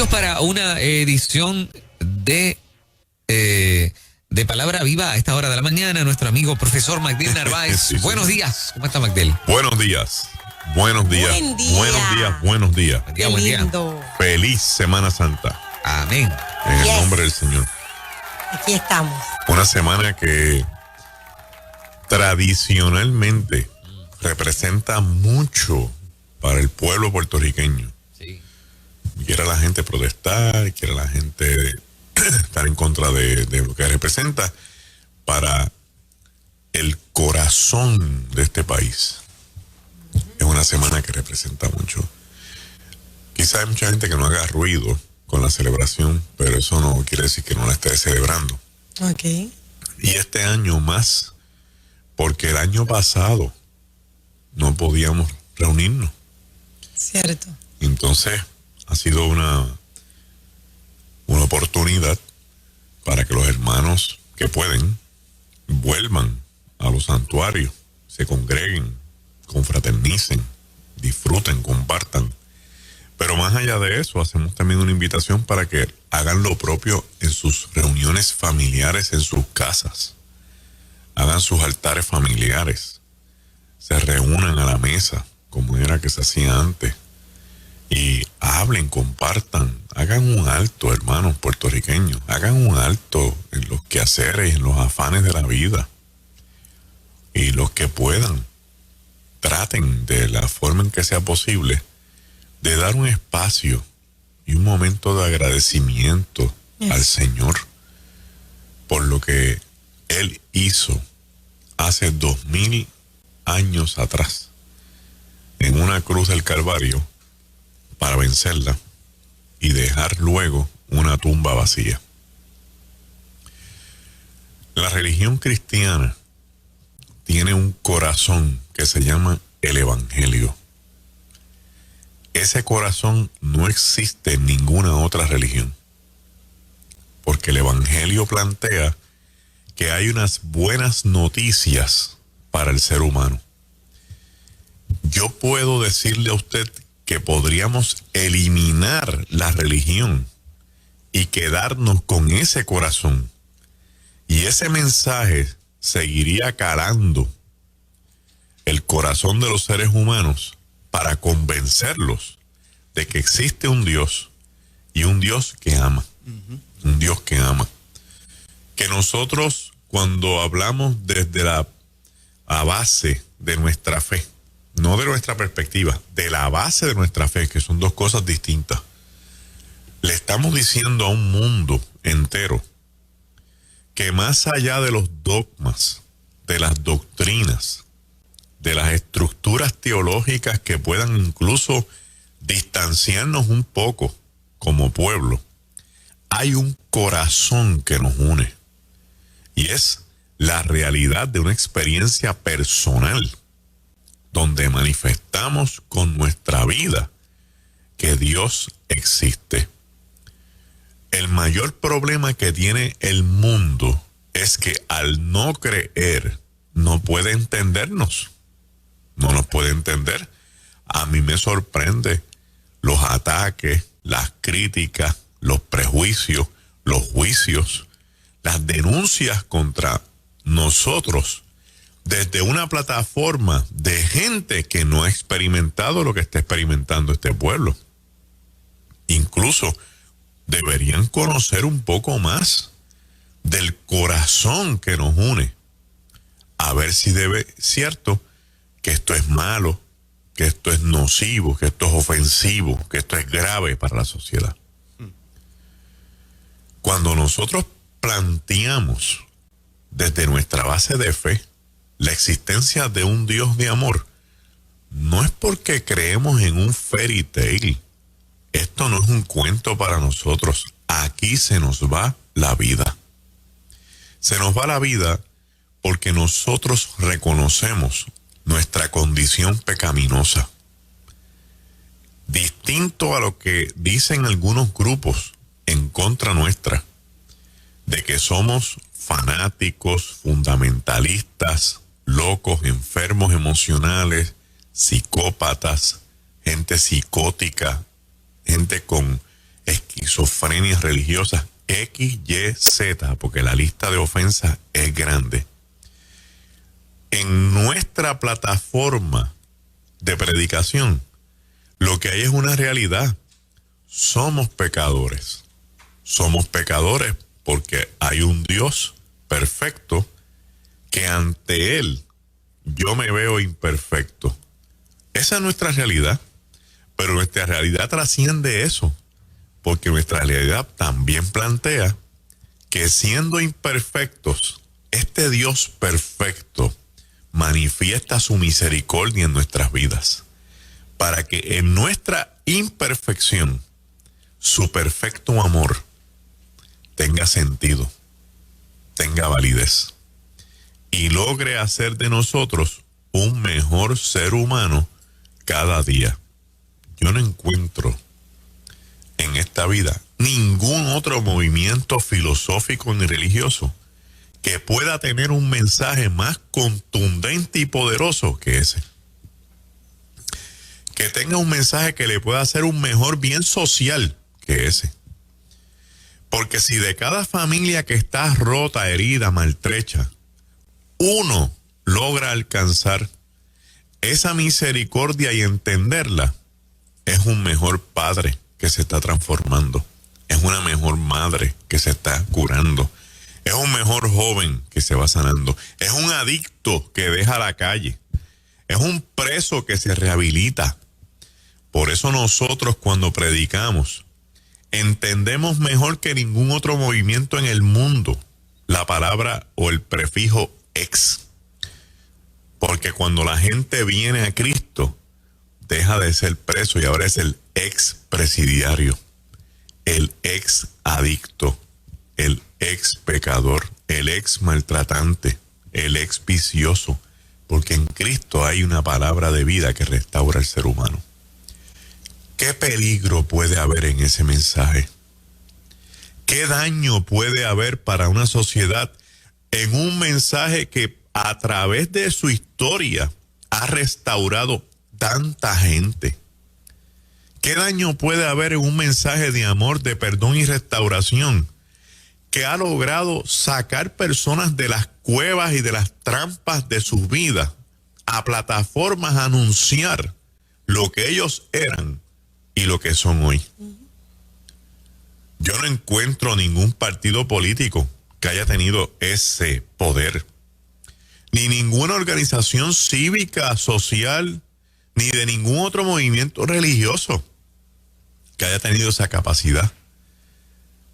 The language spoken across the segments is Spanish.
Listos para una edición de Palabra Viva a esta hora de la mañana. Nuestro amigo profesor Magdiel Narváez. Sí, sí. Buenos días. ¿Cómo está Magdiel? Buenos días. Buenos días. Buen día. Buenos días. Buenos días. Buen día, Qué buen día. lindo. Feliz Semana Santa. Amén. En el Yes. nombre del Señor. Aquí estamos. Una semana que tradicionalmente representa mucho para el pueblo puertorriqueño. Sí. Quiera la gente protestar, quiera la gente estar en contra de lo que representa para el corazón de este país. Es una semana que representa mucho. Quizá hay mucha gente que no haga ruido con la celebración, pero eso no quiere decir que no la esté celebrando. Ok. Y este año más, porque el año pasado no podíamos reunirnos. Cierto. Entonces ha sido una oportunidad para que los hermanos que pueden vuelvan a los santuarios, se congreguen, confraternicen, disfruten, compartan. Pero más allá de eso, hacemos también una invitación para que hagan lo propio en sus reuniones familiares, en sus casas. Hagan sus altares familiares. Se reúnan a la mesa, como era que se hacía antes. Y hablen, compartan. Hagan un alto, hermanos puertorriqueños. Hagan un alto en los quehaceres, en los afanes de la vida. Y los que puedan, traten de la forma en que sea posible de dar un espacio y un momento de agradecimiento al Señor por lo que Él hizo hace 2000 años atrás en una cruz del Calvario para vencerla y dejar luego una tumba vacía. La religión cristiana tiene un corazón que se llama el Evangelio. Ese corazón no existe en ninguna otra religión, porque el Evangelio plantea que hay unas buenas noticias para el ser humano. Yo puedo decirle a usted que podríamos eliminar la religión y quedarnos con ese corazón, y ese mensaje seguiría calando el corazón de los seres humanos para convencerlos de que existe un Dios y un Dios que ama. Un Dios que ama. Que nosotros, cuando hablamos desde la base de nuestra fe, no de nuestra perspectiva, de la base de nuestra fe, que son dos cosas distintas, le estamos diciendo a un mundo entero que más allá de los dogmas, de las doctrinas, de las estructuras teológicas que puedan incluso distanciarnos un poco como pueblo, hay un corazón que nos une, y es la realidad de una experiencia personal donde manifestamos con nuestra vida que Dios existe. El mayor problema que tiene el mundo es que al no creer no puede entendernos. No nos puede entender. A mí me sorprende los ataques, las críticas, los prejuicios, los juicios, las denuncias contra nosotros desde una plataforma de gente que no ha experimentado lo que está experimentando este pueblo. Incluso deberían conocer un poco más del corazón que nos une, a ver si cierto que esto es malo, que esto es nocivo, que esto es ofensivo, que esto es grave para la sociedad. Cuando nosotros planteamos desde nuestra base de fe la existencia de un Dios de amor, no es porque creemos en un fairy tale. Esto no es un cuento para nosotros. Aquí se nos va la vida. Se nos va la vida porque nosotros reconocemos nuestra condición pecaminosa. Distinto a lo que dicen algunos grupos en contra nuestra, de que somos fanáticos, fundamentalistas, locos, enfermos emocionales, psicópatas, gente psicótica, gente con esquizofrenias religiosas X, Y, Z, porque la lista de ofensas es grande. En nuestra plataforma de predicación, lo que hay es una realidad. Somos pecadores. Somos pecadores porque hay un Dios perfecto que ante Él yo me veo imperfecto. Esa es nuestra realidad, pero nuestra realidad trasciende eso, porque nuestra realidad también plantea que siendo imperfectos, este Dios perfecto manifiesta su misericordia en nuestras vidas, para que en nuestra imperfección su perfecto amor tenga sentido, tenga validez y logre hacer de nosotros un mejor ser humano cada día. Yo no encuentro en esta vida ningún otro movimiento filosófico ni religioso que pueda tener un mensaje más contundente y poderoso que ese. Que tenga un mensaje que le pueda hacer un mejor bien social que ese. Porque si de cada familia que está rota, herida, maltrecha, uno logra alcanzar esa misericordia y entenderla, es un mejor padre que se está transformando, es una mejor madre que se está curando, es un mejor joven que se va sanando, es un adicto que deja la calle, es un preso que se rehabilita. Por eso nosotros cuando predicamos entendemos mejor que ningún otro movimiento en el mundo la palabra o el prefijo ex. Porque cuando la gente viene a Cristo, deja de ser preso y ahora es el ex presidiario, el ex adicto, el ex pecador, el ex maltratante, el ex vicioso. Porque en Cristo hay una palabra de vida que restaura al ser humano. ¿Qué peligro puede haber en ese mensaje? ¿Qué daño puede haber para una sociedad en un mensaje que a través de su historia ha restaurado tanta gente? ¿Qué daño puede haber en un mensaje de amor, de perdón y restauración que ha logrado sacar personas de las cuevas y de las trampas de sus vidas a plataformas a anunciar lo que ellos eran y lo que son hoy? Yo no encuentro ningún partido político que haya tenido ese poder, ni ninguna organización cívica, social, ni de ningún otro movimiento religioso que haya tenido esa capacidad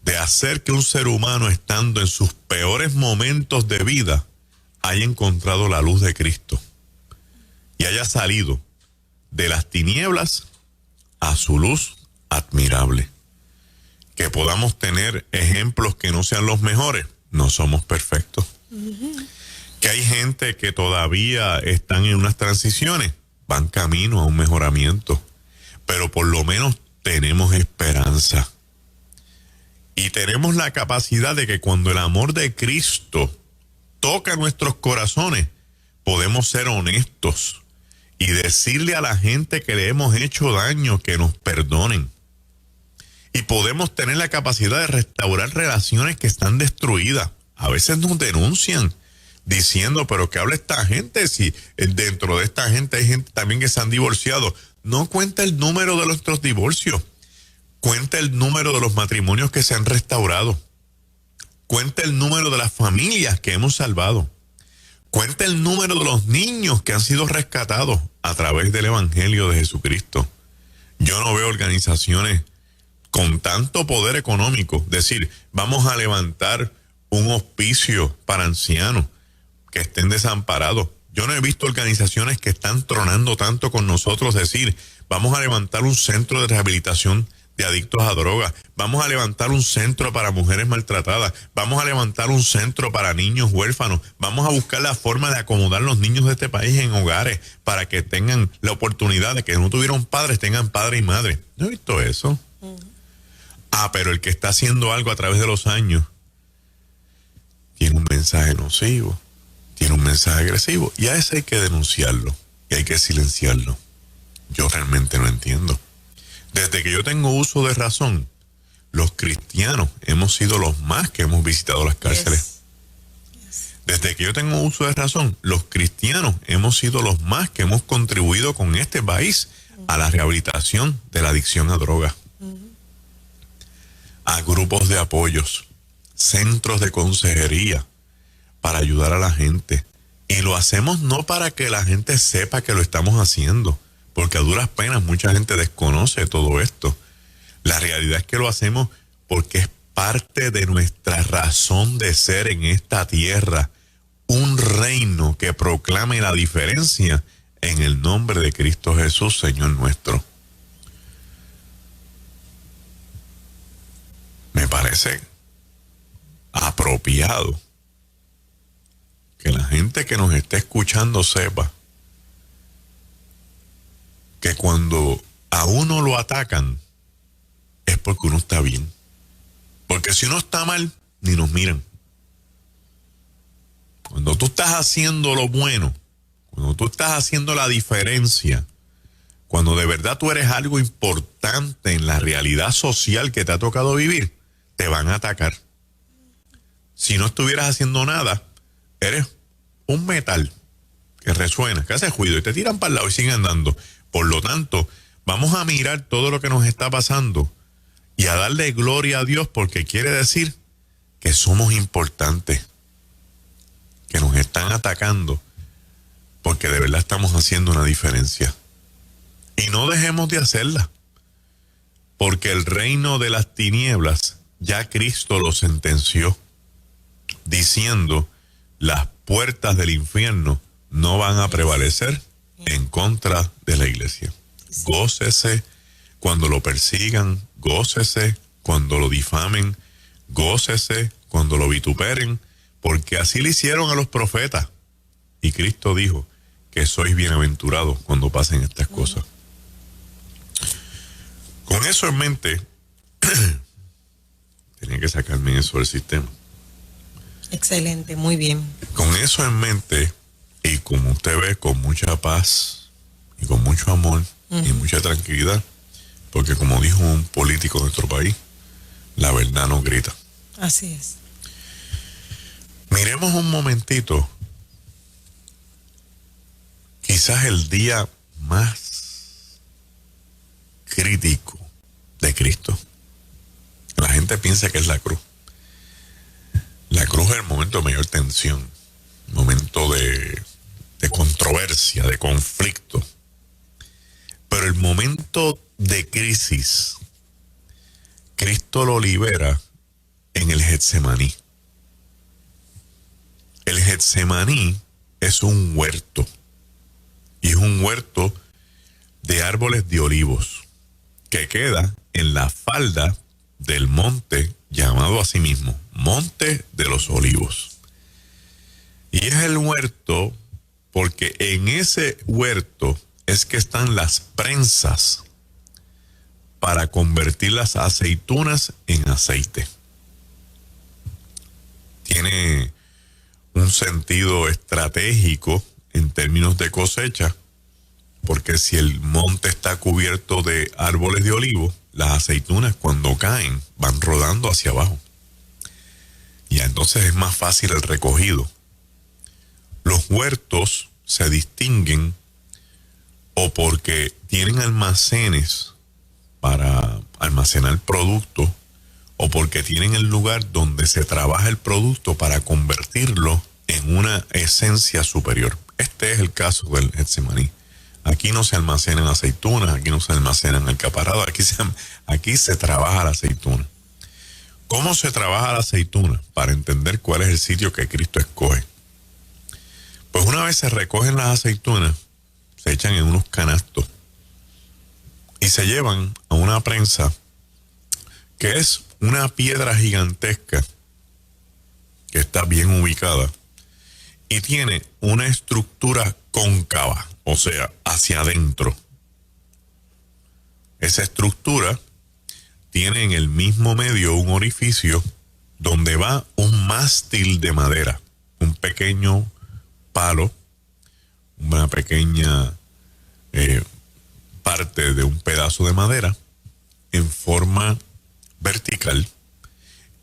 de hacer que un ser humano, estando en sus peores momentos de vida, haya encontrado la luz de Cristo y haya salido de las tinieblas a su luz admirable. Que podamos tener ejemplos que no sean los mejores, no somos perfectos. Que hay gente que todavía están en unas transiciones, van camino a un mejoramiento, pero por lo menos tenemos esperanza. Y tenemos la capacidad de que cuando el amor de Cristo toca nuestros corazones, podemos ser honestos y decirle a la gente que le hemos hecho daño que nos perdonen. Y podemos tener la capacidad de restaurar relaciones que están destruidas. A veces nos denuncian diciendo, pero ¿qué habla esta gente? Si dentro de esta gente hay gente también que se han divorciado. No cuenta el número de nuestros divorcios. Cuenta el número de los matrimonios que se han restaurado. Cuenta el número de las familias que hemos salvado. Cuenta el número de los niños que han sido rescatados a través del Evangelio de Jesucristo. Yo no veo organizaciones con tanto poder económico decir, vamos a levantar un hospicio para ancianos que estén desamparados. Yo no he visto organizaciones que están tronando tanto con nosotros decir, vamos a levantar un centro de rehabilitación de adictos a drogas, vamos a levantar un centro para mujeres maltratadas, vamos a levantar un centro para niños huérfanos, vamos a buscar la forma de acomodar los niños de este país en hogares para que tengan la oportunidad de que no tuvieron padres, tengan padre y madre. ¿No he visto eso? Pero el que está haciendo algo a través de los años tiene un mensaje nocivo, tiene un mensaje agresivo, y a ese hay que denunciarlo y hay que silenciarlo. Yo realmente no entiendo. Desde que yo tengo uso de razón, los cristianos hemos sido los más que hemos visitado las cárceles. Yes. Desde que yo tengo uso de razón, los cristianos hemos sido los más que hemos contribuido con este país a la rehabilitación de la adicción a drogas, a grupos de apoyos, centros de consejería para ayudar a la gente. Y lo hacemos no para que la gente sepa que lo estamos haciendo, porque a duras penas mucha gente desconoce todo esto. La realidad es que lo hacemos porque es parte de nuestra razón de ser en esta tierra, un reino que proclame la diferencia en el nombre de Cristo Jesús, Señor nuestro. Me parece apropiado que la gente que nos esté escuchando sepa que cuando a uno lo atacan es porque uno está bien. Porque si uno está mal, ni nos miran. Cuando tú estás haciendo lo bueno, cuando tú estás haciendo la diferencia, cuando de verdad tú eres algo importante en la realidad social que te ha tocado vivir, te van a atacar. Si no estuvieras haciendo nada, eres un metal que resuena, que hace ruido y te tiran para el lado y siguen andando. Por lo tanto, vamos a mirar todo lo que nos está pasando y a darle gloria a Dios, porque quiere decir que somos importantes, que nos están atacando, porque de verdad estamos haciendo una diferencia. Y no dejemos de hacerla, porque el reino de las tinieblas ya Cristo lo sentenció, diciendo: las puertas del infierno no van a prevalecer en contra de la iglesia. Gócese cuando lo persigan, gócese cuando lo difamen, gócese cuando lo vituperen, porque así le hicieron a los profetas. Y Cristo dijo que sois bienaventurados cuando pasen estas cosas. Con eso en mente, tenía que sacarme eso del sistema. Excelente, muy bien. Con eso en mente, y como usted ve, con mucha paz y con mucho amor y mucha tranquilidad, porque como dijo un político de nuestro país, la verdad no grita. Así es. Miremos un momentito, quizás el día más crítico de Cristo. La gente piensa que es la cruz. La cruz es el momento de mayor tensión, momento de controversia, de conflicto. Pero el momento de crisis, Cristo lo libera en el Getsemaní. El Getsemaní es un huerto, y es un huerto de árboles de olivos que queda en la falda del monte llamado a sí mismo Monte de los Olivos. Y es el huerto porque en ese huerto es que están las prensas para convertir las aceitunas en aceite. Tiene un sentido estratégico en términos de cosecha, porque si el monte está cubierto de árboles de olivo, las aceitunas cuando caen van rodando hacia abajo. Y entonces es más fácil el recogido. Los huertos se distinguen o porque tienen almacenes para almacenar productos, o porque tienen el lugar donde se trabaja el producto para convertirlo en una esencia superior. Este es el caso del Getsemaní. Aquí no se almacenan aceitunas, aquí no se almacenan alcaparados, aquí se trabaja la aceituna. ¿Cómo se trabaja la aceituna? Para entender cuál es el sitio que Cristo escoge. Pues una vez se recogen las aceitunas, se echan en unos canastos y se llevan a una prensa que es una piedra gigantesca que está bien ubicada y tiene una estructura cóncava, o sea, hacia adentro. Esa estructura tiene en el mismo medio un orificio donde va un mástil de madera, un pequeño palo, una pequeña parte de un pedazo de madera en forma vertical,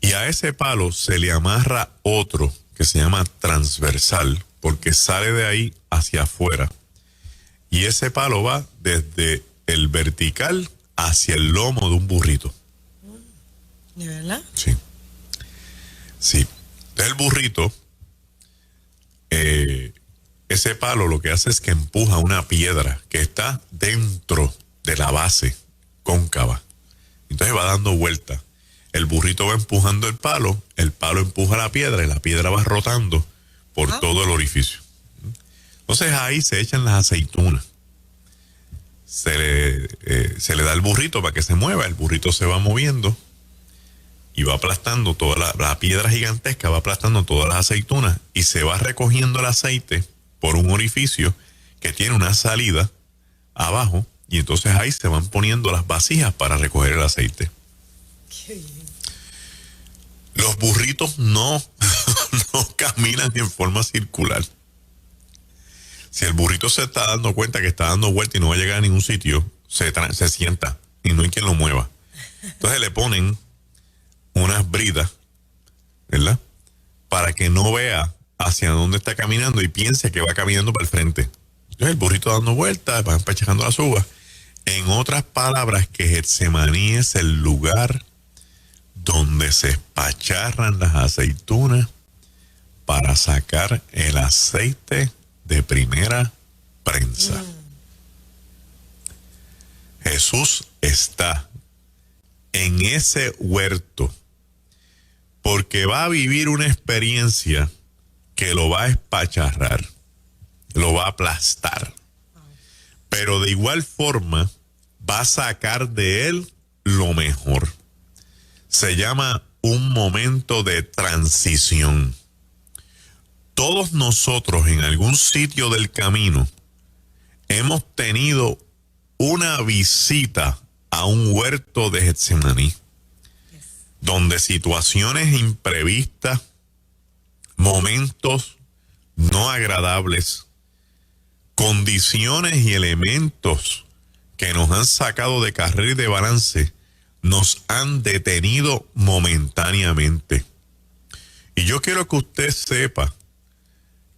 y a ese palo se le amarra otro que se llama transversal, porque sale de ahí hacia afuera. Y ese palo va desde el vertical hacia el lomo de un burrito. ¿De verdad? Sí. Sí. Entonces el burrito, ese palo lo que hace es que empuja una piedra que está dentro de la base cóncava. Entonces va dando vuelta. El burrito va empujando el palo empuja la piedra y la piedra va rotando por todo el orificio. Entonces ahí se echan las aceitunas. Se le da al burrito para que se mueva, el burrito se va moviendo y va aplastando toda la piedra gigantesca, va aplastando todas las aceitunas y se va recogiendo el aceite por un orificio que tiene una salida abajo, y entonces ahí se van poniendo las vasijas para recoger el aceite. Qué bien. Los burritos no caminan en forma circular. Si el burrito se está dando cuenta que está dando vuelta y no va a llegar a ningún sitio, se sienta y no hay quien lo mueva. Entonces le ponen unas bridas, ¿verdad? Para que no vea hacia dónde está caminando y piense que va caminando para el frente. Entonces el burrito dando vueltas, va empachando las uvas. En otras palabras, que Getsemaní es el lugar donde se espacharran las aceitunas para sacar el aceite de primera prensa. Jesús está en ese huerto porque va a vivir una experiencia que lo va a espacharrar, lo va a aplastar, pero de igual forma va a sacar de él lo mejor. Se llama un momento de transición. Todos nosotros en algún sitio del camino hemos tenido una visita a un huerto de Getsemaní, donde situaciones imprevistas, momentos no agradables, condiciones y elementos que nos han sacado de carril de balance, nos han detenido momentáneamente. Y yo quiero que usted sepa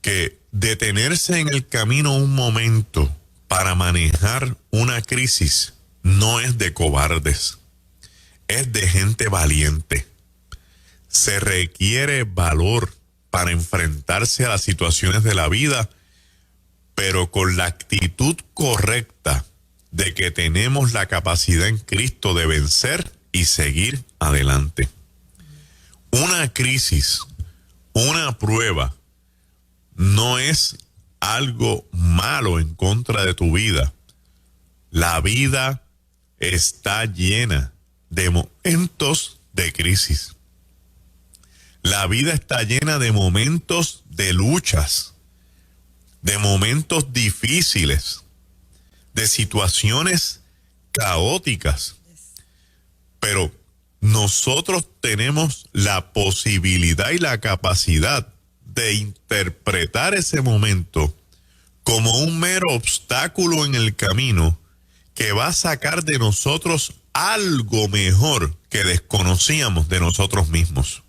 que detenerse en el camino un momento para manejar una crisis no es de cobardes, es de gente valiente. Se requiere valor para enfrentarse a las situaciones de la vida, pero con la actitud correcta de que tenemos la capacidad en Cristo de vencer y seguir adelante. Una crisis, una prueba, no es algo malo en contra de tu vida. La vida está llena de momentos de crisis. La vida está llena de momentos de luchas, de momentos difíciles, de situaciones caóticas. Pero nosotros tenemos la posibilidad y la capacidad de interpretar ese momento como un mero obstáculo en el camino que va a sacar de nosotros algo mejor que desconocíamos de nosotros mismos.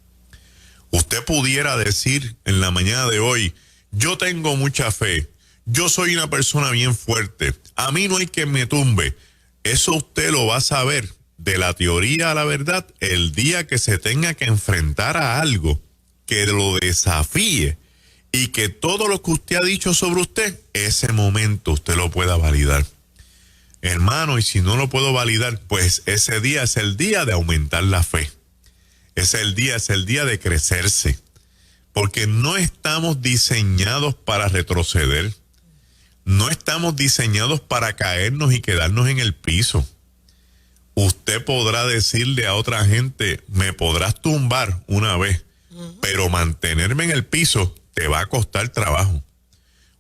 Usted pudiera decir en la mañana de hoy: yo tengo mucha fe, yo soy una persona bien fuerte, a mí no hay quien me tumbe. Eso usted lo va a saber de la teoría a la verdad el día que se tenga que enfrentar a algo que lo desafíe y que todo lo que usted ha dicho sobre usted, ese momento usted lo pueda validar. Hermano, y si no lo puedo validar, pues ese día es el día de aumentar la fe. Es el día de crecerse. Porque no estamos diseñados para retroceder. No estamos diseñados para caernos y quedarnos en el piso. Usted podrá decirle a otra gente: me podrás tumbar una vez, pero mantenerme en el piso te va a costar trabajo.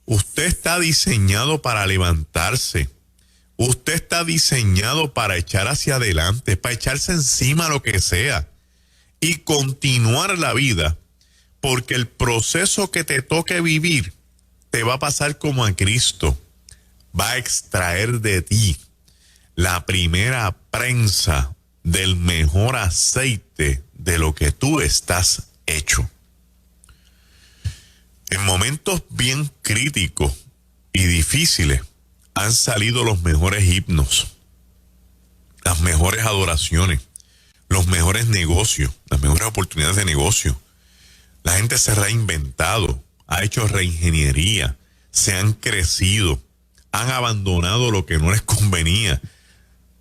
Usted está diseñado para levantarse. Usted está diseñado para echar hacia adelante, para echarse encima lo que sea y continuar la vida, porque el proceso que te toque vivir te va a pasar como a Cristo. Va a extraer de ti la primera prensa del mejor aceite de lo que tú estás hecho. En momentos bien críticos y difíciles han salido los mejores himnos, las mejores adoraciones, los mejores negocios, las mejores oportunidades de negocio. La gente se ha reinventado, ha hecho reingeniería, se han crecido, han abandonado lo que no les convenía,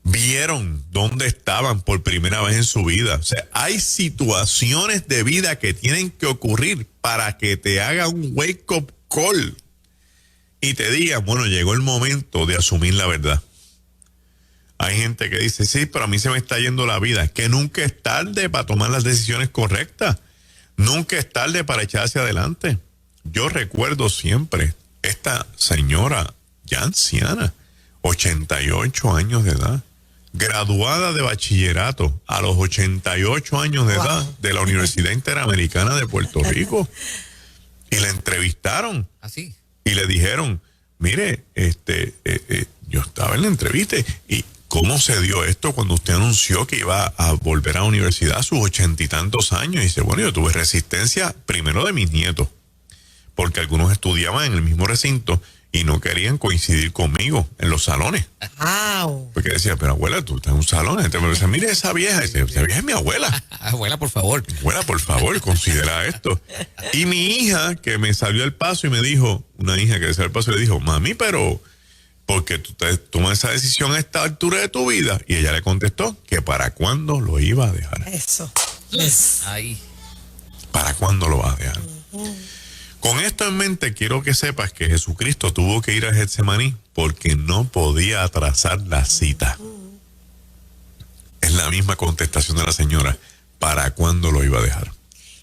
vieron dónde estaban por primera vez en su vida. O sea, hay situaciones de vida que tienen que ocurrir para que te haga un wake-up call y te diga, bueno, llegó el momento de asumir la verdad. Hay gente que dice, sí, pero a mí se me está yendo la vida. Que nunca es tarde para tomar las decisiones correctas. Nunca es tarde para echar hacia adelante. Yo recuerdo siempre esta señora ya anciana, 88 años de edad, graduada de bachillerato a los 88 años de edad de la Universidad Interamericana de Puerto Rico. Y la entrevistaron. Así. Y le dijeron, mire, yo estaba en la entrevista y ¿cómo se dio esto cuando usted anunció que iba a volver a la universidad a sus 80 y tantos años? Y dice, bueno, yo tuve resistencia primero de mis nietos, porque algunos estudiaban en el mismo recinto y no querían coincidir conmigo en los salones. Wow. Porque decía, pero abuela, tú estás en un salón. Entonces me dice, mire esa vieja. Dice, esa vieja es mi abuela. Abuela, por favor. Abuela, por favor, considera esto. Y mi hija, que me salió al paso y me dijo, una hija que me salió al paso y le dijo, mami, pero ¿por qué tú tomas esa decisión a esta altura de tu vida? Y ella le contestó que para cuándo lo iba a dejar. Eso. Ahí. ¿Para cuándo lo vas a dejar? Con esto en mente, quiero que sepas que Jesucristo tuvo que ir a Getsemaní porque no podía atrasar la cita. Es la misma contestación de la señora. ¿Para cuándo lo iba a dejar?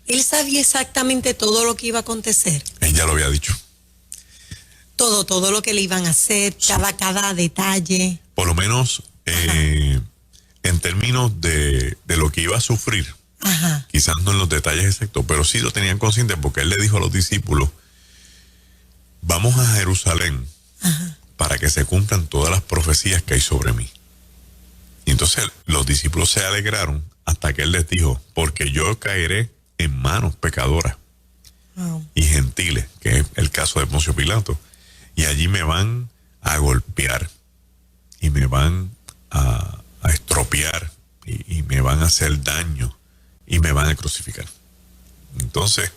Él sabía exactamente todo lo que iba a acontecer. Ella lo había dicho. Todo lo que le iban a hacer, cada detalle. Por lo menos en términos de lo que iba a sufrir. Ajá. Quizás no en los detalles exactos, pero sí lo tenían consciente porque él le dijo a los discípulos, vamos a Jerusalén para que se cumplan todas las profecías que hay sobre mí. Y entonces los discípulos se alegraron hasta que él les dijo, porque yo caeré en manos pecadoras y gentiles, que es el caso de Poncio Pilato, y allí me van a golpear y me van a estropear y me van a hacer daño y me van a crucificar. Entonces,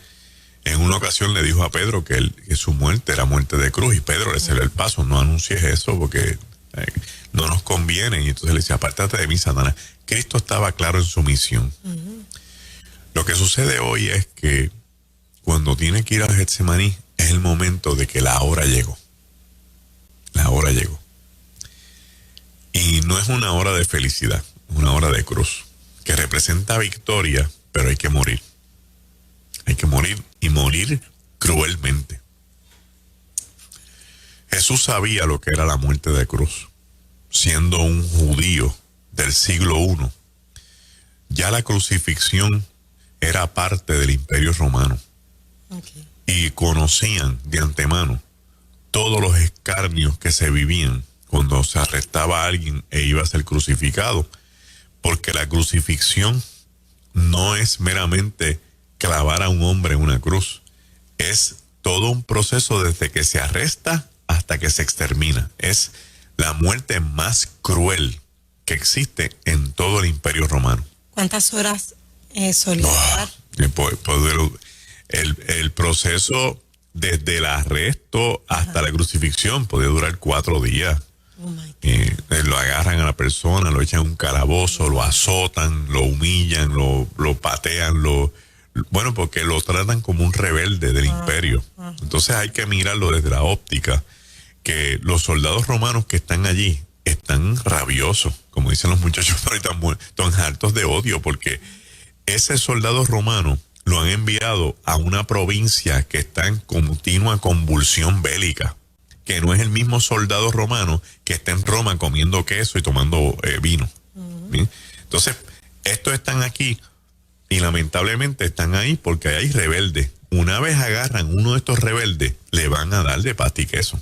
en una ocasión le dijo a Pedro que su muerte era muerte de cruz, y Pedro le cedió el paso, no anuncies eso porque no nos conviene. Y entonces le decía, apártate de mí, Satanás. Cristo estaba claro en su misión. Lo que sucede hoy es que cuando tiene que ir a Getsemaní es el momento de que la hora llegó. La hora llegó. Y no es una hora de felicidad, es una hora de cruz, que representa victoria, pero hay que morir. Hay que morir y morir cruelmente. Jesús sabía lo que era la muerte de cruz. Siendo un judío del siglo I, ya la crucifixión era parte del Imperio Romano. Okay. Y conocían de antemano todos los escarnios que se vivían cuando se arrestaba a alguien e iba a ser crucificado. Porque la crucifixión no es meramente clavar a un hombre en una cruz. Es todo un proceso desde que se arresta hasta que se extermina. Es la muerte más cruel que existe en todo el Imperio Romano. ¿Cuántas horas solía durar? El proceso desde el arresto hasta la crucifixión podía durar 4 días. Lo agarran a la persona, lo echan en un calabozo, lo azotan, lo humillan, lo patean, bueno, porque lo tratan como un rebelde del imperio. Entonces hay que mirarlo desde la óptica que los soldados romanos que están allí están rabiosos, como dicen los muchachos ahorita, están hartos de odio, porque ese soldado romano lo han enviado a una provincia que está en continua convulsión bélica, que no es el mismo soldado romano que está en Roma comiendo queso y tomando vino. ¿Bien? Entonces, estos están aquí y lamentablemente están ahí porque hay rebeldes. Una vez agarran uno de estos rebeldes, le van a dar de pasta y queso.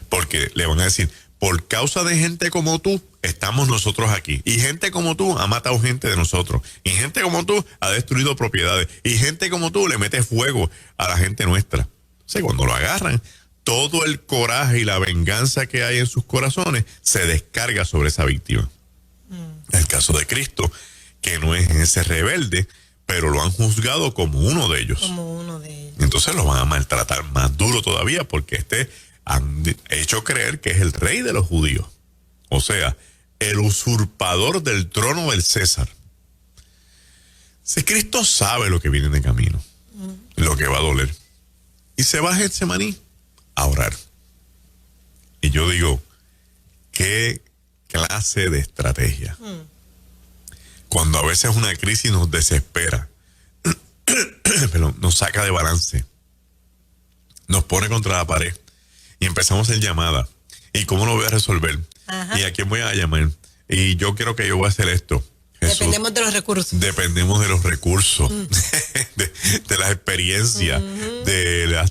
Porque le van a decir, por causa de gente como tú, estamos nosotros aquí. Y gente como tú ha matado gente de nosotros. Y gente como tú ha destruido propiedades. Y gente como tú le mete fuego a la gente nuestra. Entonces, cuando lo agarran, todo el coraje y la venganza que hay en sus corazones se descarga sobre esa víctima. El caso de Cristo, que no es ese rebelde, pero lo han juzgado como uno de ellos. Como uno de ellos. Entonces lo van a maltratar más duro todavía porque han hecho creer que es el rey de los judíos. O sea, el usurpador del trono del César. Si Cristo sabe lo que viene de camino, lo que va a doler, y se va a Getsemaní a orar. Y yo digo, ¿qué clase de estrategia? Cuando a veces una crisis nos desespera, pero nos saca de balance, nos pone contra la pared y empezamos en llamada. ¿Y cómo lo voy a resolver? Ajá. ¿Y a quién voy a llamar? Y yo creo que yo voy a hacer esto. Jesús, Dependemos de los recursos. dependemos de los recursos, de las experiencias, de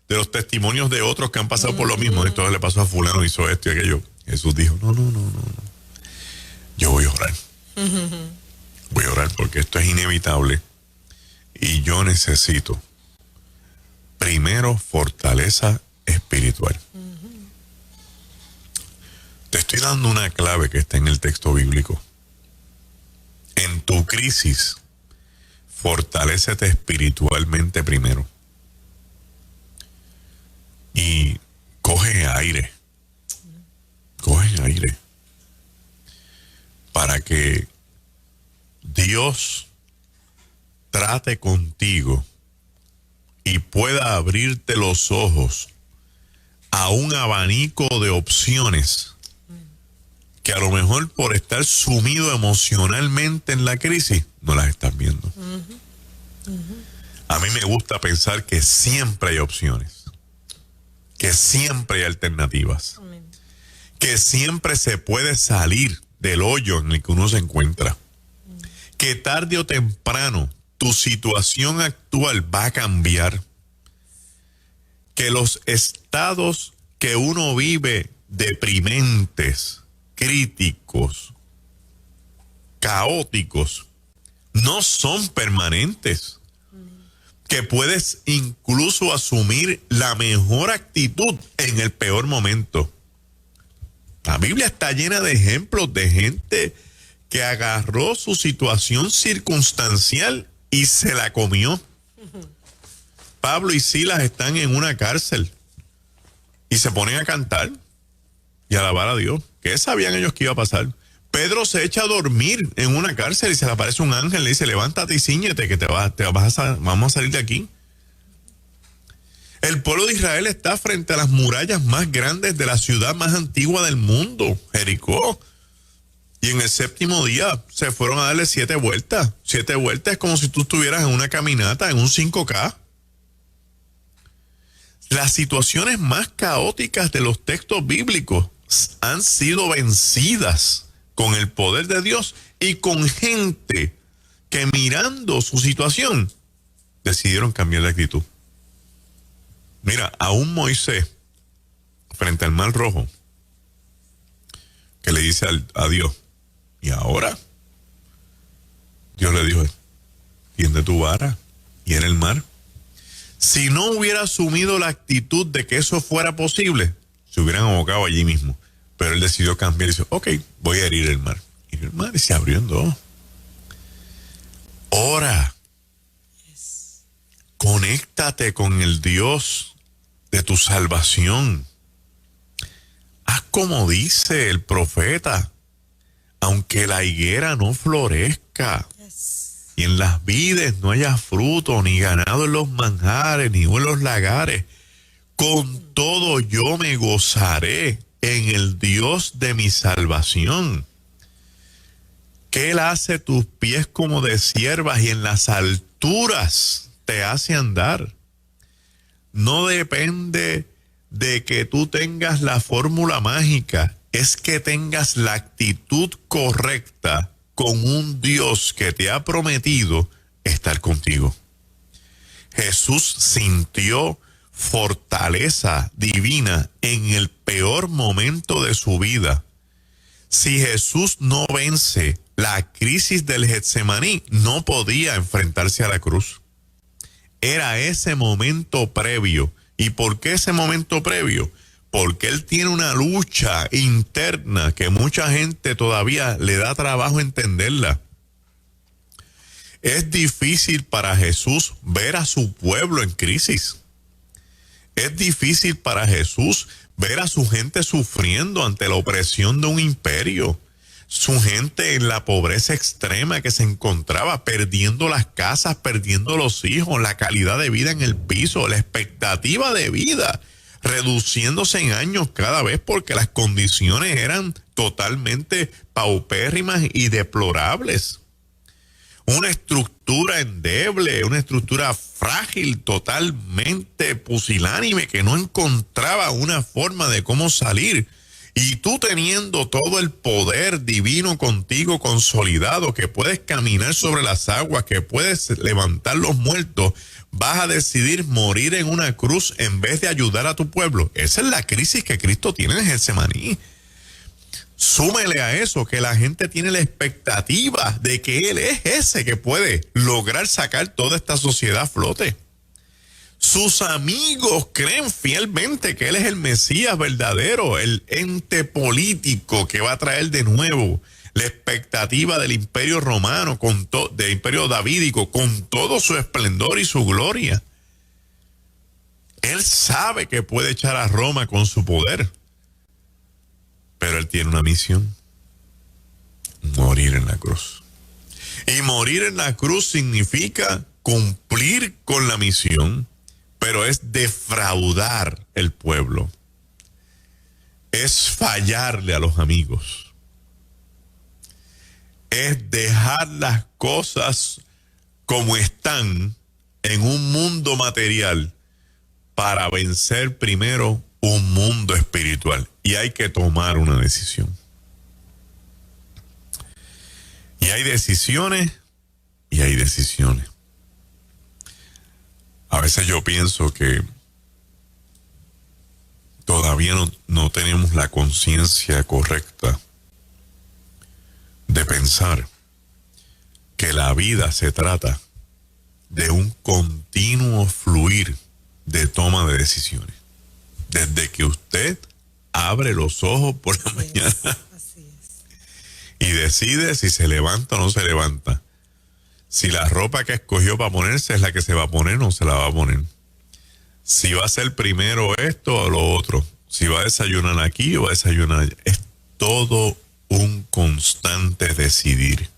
los testimonios de otros que han pasado por lo mismo. Esto le pasó a fulano, hizo esto y aquello. Jesús dijo, no. Yo voy a orar. Voy a orar porque esto es inevitable. Y yo necesito, primero, fortaleza espiritual. Te estoy dando una clave que está en el texto bíblico. En tu crisis, fortalécete espiritualmente primero. Y coge aire. Coge aire. Para que Dios trate contigo y pueda abrirte los ojos a un abanico de opciones que a lo mejor por estar sumido emocionalmente en la crisis no las estás viendo. A mí me gusta pensar que siempre hay opciones, que siempre hay alternativas, que siempre se puede salir del hoyo en el que uno se encuentra, que tarde o temprano tu situación actual va a cambiar, que los estados que uno vive deprimentes, críticos, caóticos, no son permanentes, que puedes incluso asumir la mejor actitud en el peor momento. La Biblia está llena de ejemplos de gente que agarró su situación circunstancial y se la comió. Pablo y Silas están en una cárcel y se ponen a cantar y a alabar a Dios. ¿Qué sabían ellos que iba a pasar? Pedro se echa a dormir en una cárcel y se le aparece un ángel y le dice, levántate y cíñete que vamos a salir de aquí. El pueblo de Israel está frente a las murallas más grandes de la ciudad más antigua del mundo, Jericó. Y en el séptimo día se fueron a darle 7 vueltas. 7 vueltas es como si tú estuvieras en una caminata, en un 5K. Las situaciones más caóticas de los textos bíblicos han sido vencidas con el poder de Dios y con gente que mirando su situación decidieron cambiar de actitud. Mira, aún Moisés, frente al Mar Rojo, que le dice a Dios, ¿y ahora? Dios le dijo, tiende tu vara y en el mar. Si no hubiera asumido la actitud de que eso fuera posible, se hubieran ahogado allí mismo. Pero él decidió cambiar y dice, ok, voy a herir el mar. Y el mar se abrió en 2. Ora. Conéctate con el Dios de tu salvación. Haz como dice el profeta, aunque la higuera no florezca y en las vides no haya fruto, ni ganado en los manjares, ni en los lagares, con todo yo me gozaré en el Dios de mi salvación. Que Él hace tus pies como de ciervas y en las alturas te hace andar. No depende de que tú tengas la fórmula mágica, es que tengas la actitud correcta con un Dios que te ha prometido estar contigo. Jesús sintió fortaleza divina en el peor momento de su vida. Si Jesús no vence la crisis del Getsemaní, no podía enfrentarse a la cruz. Era ese momento previo. ¿Y por qué ese momento previo? Porque él tiene una lucha interna que mucha gente todavía le da trabajo entenderla. Es difícil para Jesús ver a su pueblo en crisis. Es difícil para Jesús ver a su gente sufriendo ante la opresión de un imperio. Su gente en la pobreza extrema que se encontraba, perdiendo las casas, perdiendo los hijos, la calidad de vida en el piso, la expectativa de vida reduciéndose en años cada vez porque las condiciones eran totalmente paupérrimas y deplorables. Una estructura endeble, una estructura frágil, totalmente pusilánime, que no encontraba una forma de cómo salir. Y tú teniendo todo el poder divino contigo consolidado, que puedes caminar sobre las aguas, que puedes levantar los muertos, vas a decidir morir en una cruz en vez de ayudar a tu pueblo. Esa es la crisis que Cristo tiene en Getsemaní. Súmele a eso que la gente tiene la expectativa de que Él es ese que puede lograr sacar toda esta sociedad a flote. Sus amigos creen fielmente que Él es el Mesías verdadero, el ente político que va a traer de nuevo la expectativa del imperio romano, del imperio davídico, con todo su esplendor y su gloria. Él sabe que puede echar a Roma con su poder. Pero Él tiene una misión: morir en la cruz. Y morir en la cruz significa cumplir con la misión, pero es defraudar el pueblo. Es fallarle a los amigos. Es dejar las cosas como están en un mundo material para vencer primero un mundo espiritual. Y hay que tomar una decisión. Y hay decisiones y hay decisiones. A veces yo pienso que todavía no tenemos la conciencia correcta de pensar que la vida se trata de un continuo fluir de toma de decisiones. Desde que usted abre los ojos por la mañana Así es. y decide si se levanta o no se levanta. Si la ropa que escogió para ponerse es la que se va a poner o no se la va a poner. Si va a ser primero esto o lo otro. Si va a desayunar aquí o va a desayunar allá. Es todo un constante decidir.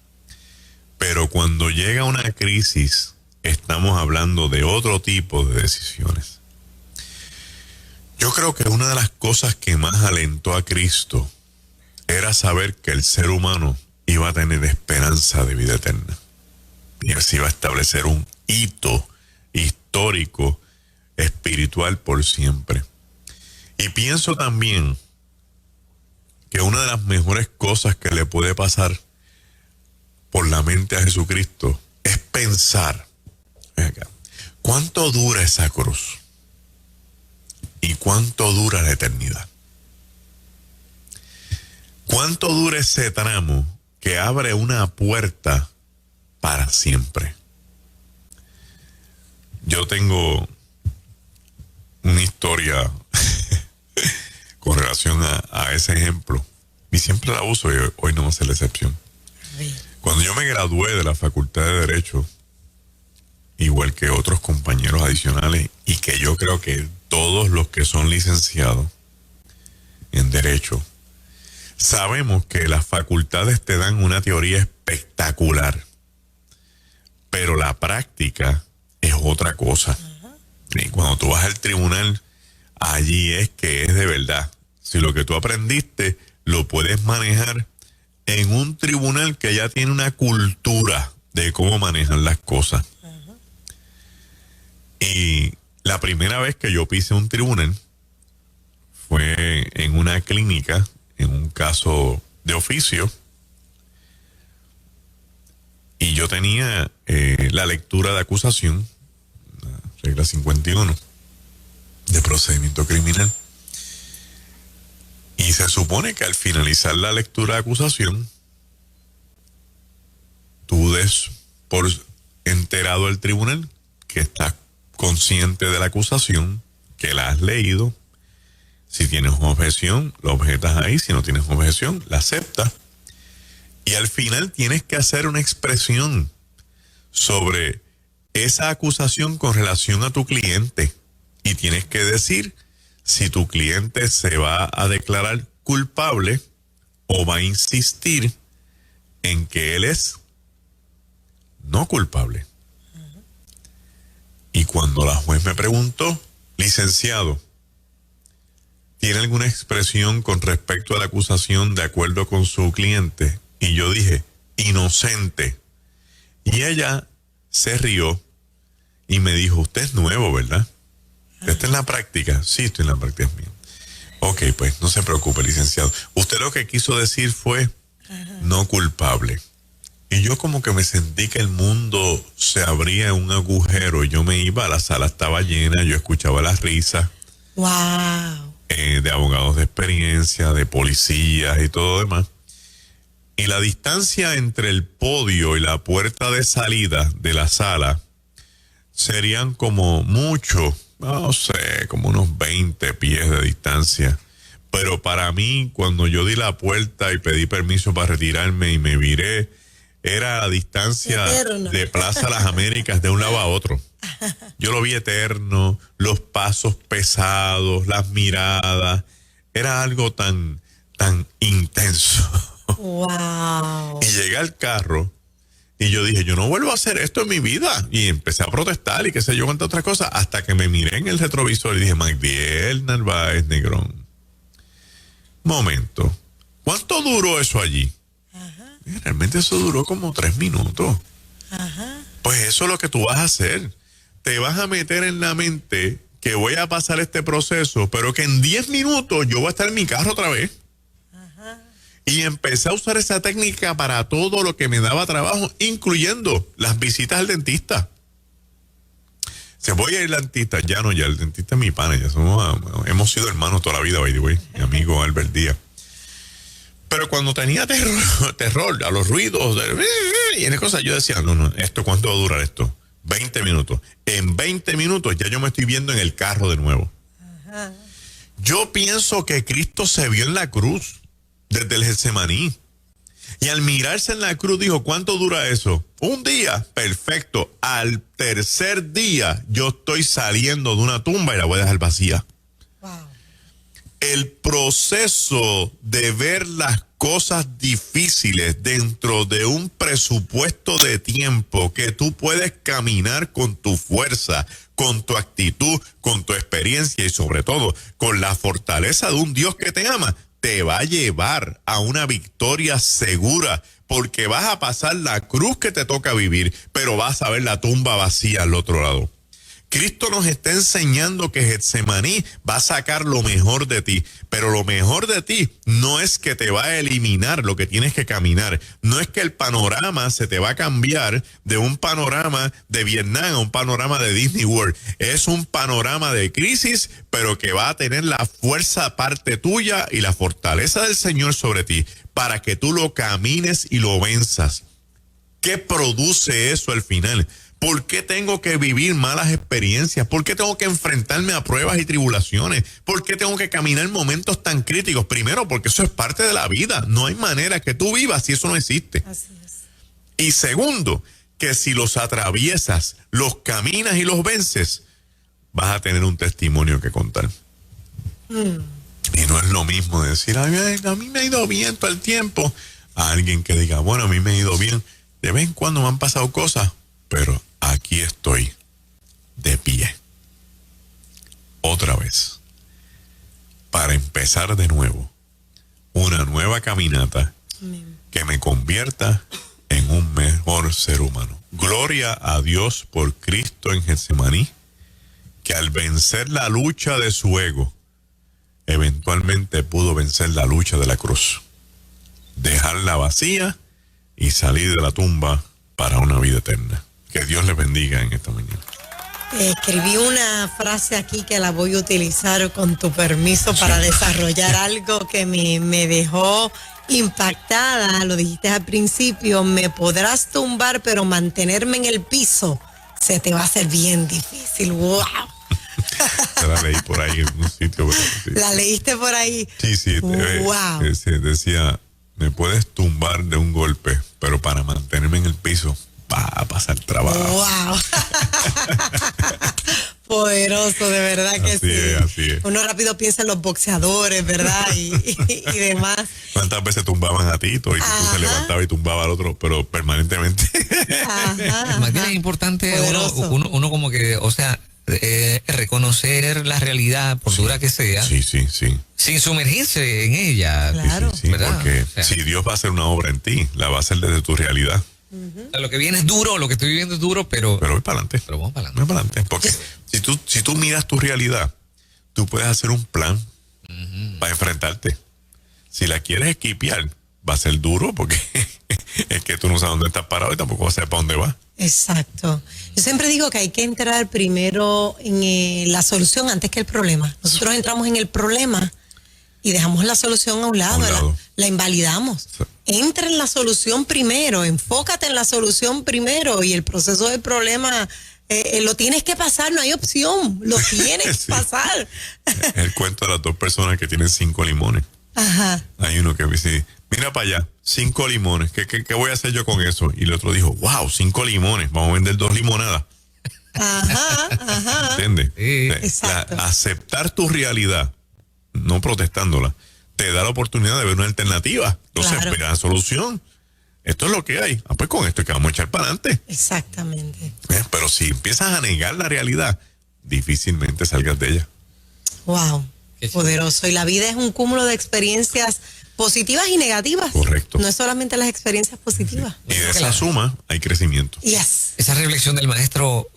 Pero cuando llega una crisis, estamos hablando de otro tipo de decisiones. Yo creo que una de las cosas que más alentó a Cristo era saber que el ser humano iba a tener esperanza de vida eterna. Y Él se iba a establecer un hito histórico, espiritual por siempre. Y pienso también que una de las mejores cosas que le puede pasar por la mente a Jesucristo es pensar, ¿cuánto dura esa cruz? ¿Y cuánto dura la eternidad? ¿Cuánto dura ese tramo que abre una puerta para siempre? Yo tengo una historia con relación a ese ejemplo y siempre la uso y hoy no va a ser la excepción. Cuando yo me gradué de la Facultad de Derecho, igual que otros compañeros adicionales, y que yo creo que todos los que son licenciados en Derecho, sabemos que las facultades te dan una teoría espectacular, pero la práctica es otra cosa. Y cuando tú vas al tribunal, allí es que es de verdad. Si lo que tú aprendiste lo puedes manejar en un tribunal que ya tiene una cultura de cómo manejan las cosas. Y la primera vez que yo pisé un tribunal fue en una clínica, en un caso de oficio, y yo tenía la lectura de acusación, la regla 51, de procedimiento criminal. Y se supone que al finalizar la lectura de acusación, tú des por enterado al tribunal que estás consciente de la acusación, que la has leído. Si tienes una objeción, la objetas ahí. Si no tienes objeción, la aceptas. Y al final tienes que hacer una expresión sobre esa acusación con relación a tu cliente. Y tienes que decir si tu cliente se va a declarar culpable o va a insistir en que él es no culpable. Y cuando la juez me preguntó, licenciado, ¿tiene alguna expresión con respecto a la acusación de acuerdo con su cliente? Y yo dije, inocente. Y ella se rió y me dijo, usted es nuevo, ¿verdad? ¿Usted está en la práctica? Sí, estoy en la práctica mía. Ok, pues no se preocupe, licenciado. Usted lo que quiso decir fue no culpable. Y yo como que me sentí que el mundo se abría en un agujero. Yo me iba, la sala estaba llena, yo escuchaba las risas. Wow. De abogados de experiencia, de policías y todo demás. Y la distancia entre el podio y la puerta de salida de la sala serían como mucho, no sé, como unos 20 pies de distancia. Pero para mí, cuando yo di la puerta y pedí permiso para retirarme y me viré, era la distancia eterno de Plaza Las Américas de un lado a otro. Yo lo vi eterno, los pasos pesados, las miradas. Era algo tan intenso. Wow. Y llegué al carro y yo dije, yo no vuelvo a hacer esto en mi vida. Y empecé a protestar y qué sé yo, cuántas otras cosas, hasta que me miré en el retrovisor y dije, Magdiel Narváez Negrón. Momento. ¿Cuánto duró eso allí? Realmente eso duró como 3 minutos. Pues eso es lo que tú vas a hacer. Te vas a meter en la mente que voy a pasar este proceso, pero que en 10 minutos yo voy a estar en mi carro otra vez. Y empecé a usar esa técnica para todo lo que me daba trabajo, incluyendo las visitas al dentista. Se voy a ir al dentista, ya el dentista es mi pana, ya hemos sido hermanos toda la vida, by the way, mi amigo Albert Díaz. Pero cuando tenía terror a los ruidos y en cosas, yo decía, no, ¿cuánto va a durar esto? 20 minutos. En 20 minutos ya yo me estoy viendo en el carro de nuevo. Yo pienso que Cristo se vio en la cruz desde el Getsemaní. Y al mirarse en la cruz dijo, ¿cuánto dura eso? Un día, perfecto. Al tercer día yo estoy saliendo de una tumba y la voy a dejar vacía. Wow. El proceso de ver las cosas difíciles dentro de un presupuesto de tiempo que tú puedes caminar con tu fuerza, con tu actitud, con tu experiencia y sobre todo con la fortaleza de un Dios que te ama, te va a llevar a una victoria segura, porque vas a pasar la cruz que te toca vivir, pero vas a ver la tumba vacía al otro lado. Cristo nos está enseñando que Getsemaní va a sacar lo mejor de ti, pero lo mejor de ti no es que te va a eliminar lo que tienes que caminar, no es que el panorama se te va a cambiar de un panorama de Vietnam a un panorama de Disney World, es un panorama de crisis, pero que va a tener la fuerza parte tuya y la fortaleza del Señor sobre ti, para que tú lo camines y lo venzas. ¿Qué produce eso al final? ¿Por qué tengo que vivir malas experiencias? ¿Por qué tengo que enfrentarme a pruebas y tribulaciones? ¿Por qué tengo que caminar momentos tan críticos? Primero, porque eso es parte de la vida. No hay manera que tú vivas si eso no existe. Así es. Y segundo, que si los atraviesas, los caminas y los vences, vas a tener un testimonio que contar. Y no es lo mismo decir, a mí me ha ido bien todo el tiempo. A alguien que diga, bueno, a mí me ha ido bien. De vez en cuando me han pasado cosas, pero aquí estoy, de pie, otra vez, para empezar de nuevo, una nueva caminata que me convierta en un mejor ser humano. Gloria a Dios por Cristo en Getsemaní, que al vencer la lucha de su ego, eventualmente pudo vencer la lucha de la cruz, dejarla vacía y salir de la tumba para una vida eterna. Que Dios les bendiga en esta mañana. Escribí una frase aquí que la voy a utilizar con tu permiso para desarrollar algo que me dejó impactada. Lo dijiste al principio, me podrás tumbar, pero mantenerme en el piso se te va a hacer bien difícil. ¡Wow! Se la leí por ahí en un sitio. Pero sí. ¿La leíste por ahí? Sí. ¡Wow! Decía, me puedes tumbar de un golpe, pero para mantenerme en el piso va a pasar trabajo. ¡Wow! Poderoso, de verdad que Así sí. así es. Uno rápido piensa en los boxeadores, ¿verdad? Y demás. ¿Cuántas veces tumbaban a Tito y tú se levantaba y tumbaba al otro, pero permanentemente? Ajá. Más bien es importante Poderoso. uno como que, o sea, reconocer la realidad, por dura que sea, Sí. sin sumergirse en ella. Claro. Sí, ¿verdad? porque O sea, si Dios va a hacer una obra en ti, la va a hacer desde tu realidad. o sea, lo que viene es duro, lo que estoy viviendo es duro, pero Pero voy para adelante. vamos para Voy adelante. para adelante. Porque si tú miras tu realidad, tú puedes hacer un plan para enfrentarte. Si la quieres esquipear, va a ser duro porque es que tú no sabes dónde estás parado y tampoco vas a saber para dónde vas. Exacto. Yo siempre digo que hay que entrar primero en la solución antes que el problema. Nosotros entramos en el problema y dejamos la solución a un lado, la invalidamos. Sí. Entra en la solución primero, enfócate en la solución primero y el proceso del problema lo tienes que pasar, no hay opción, lo tienes que Sí. pasar. El cuento de las dos personas que tienen 5 limones. Ajá. Hay uno que dice, mira para allá, 5 limones, ¿qué voy a hacer yo con eso? Y el otro dijo, wow, 5 limones, vamos a vender 2 limonadas. Ajá. ¿Entiendes? Sí. Exacto. Aceptar tu realidad, no protestándola, te da la oportunidad de ver una alternativa. Entonces, Claro. mira la solución. Esto es lo que hay. Pues con esto es que vamos a echar para adelante. Exactamente. Pero si empiezas a negar la realidad, difícilmente salgas de ella. Wow. Qué Poderoso. Y la vida es un cúmulo de experiencias positivas y negativas. Correcto. No es solamente las experiencias positivas. Y de esa suma hay crecimiento. Yes. Esa reflexión del maestro,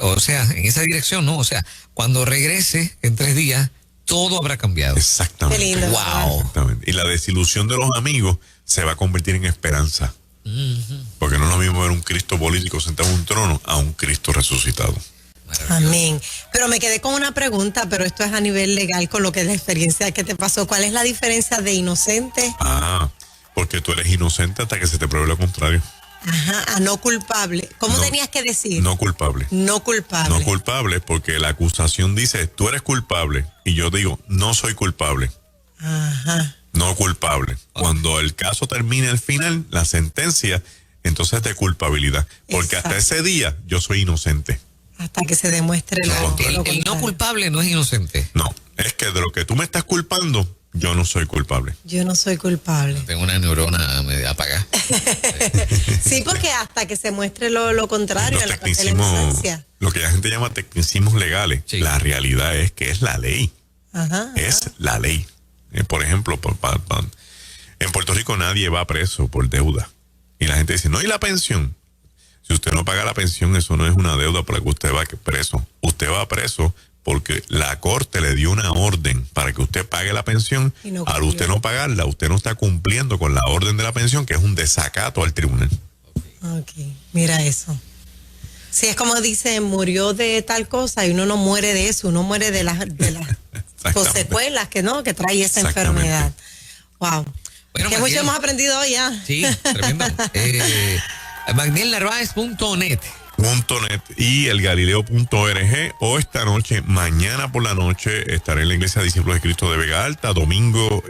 o sea, en esa dirección, ¿no? O sea, cuando regrese en 3 días, todo habrá cambiado. Exactamente. Qué lindo. Wow. Exactamente. Y la desilusión de los amigos se va a convertir en esperanza. Porque no es lo mismo ver un Cristo político sentado en un trono a un Cristo resucitado. Amén. Pero me quedé con una pregunta, pero esto es a nivel legal con lo que es la experiencia que te pasó. ¿Cuál es la diferencia de inocente, Porque tú eres inocente hasta que se te pruebe lo contrario. a no culpable? ¿Cómo No. tenías que decir? No culpable. No culpable. No culpable porque la acusación dice, tú eres culpable. Y yo digo, no soy culpable. Ajá. No culpable. Cuando el caso termine al final, la sentencia, entonces es de culpabilidad. Porque Exacto. hasta ese día yo soy inocente. Hasta que se demuestre lo Lo contrario. lo El no contrario. culpable no es inocente. No, es que de lo que tú me estás culpando, yo no soy culpable. Yo no soy culpable. Tengo una neurona media apagada. Sí, porque hasta que se muestre lo contrario, Los la parte de la tecnicismos, inocencia. lo que la gente llama tecnicismos legales, Sí. la realidad es que es la ley. Ajá. Es la ley. Por ejemplo, en Puerto Rico nadie va preso por deuda. Y la gente dice, no, ¿y la pensión? Si usted no paga la pensión, eso no es una deuda por la que usted va preso. Usted va preso porque la corte le dio una orden para que usted pague la pensión. Y no Al cumplió. usted no pagarla, usted no está cumpliendo con la orden de la pensión, que es un desacato al tribunal. Ok, mira eso. Sí, es como dicen, murió de tal cosa y uno no muere de eso, uno muere de las secuelas que trae esa Exactamente. enfermedad. Wow. Bueno, Que mucho Magdiel. hemos aprendido hoy ya. Sí, tremendo. MagdielNarváez.net. .net y el galileo.org o esta noche, mañana por la noche estaré en la Iglesia de Discípulos de Cristo de Vega Alta, domingo,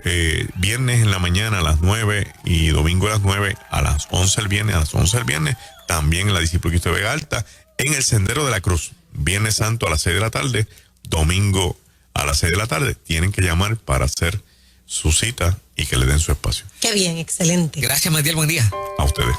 viernes en la mañana a las 9 y domingo a las 9, a las 11 el viernes, también en la Discípulos de Cristo de Vega Alta, en el Sendero de la Cruz, viernes santo a las 6 de la tarde, domingo a las 6 de la tarde, tienen que llamar para hacer su cita y que le den su espacio. Qué bien, excelente. Gracias, Magdiel, buen día. A ustedes.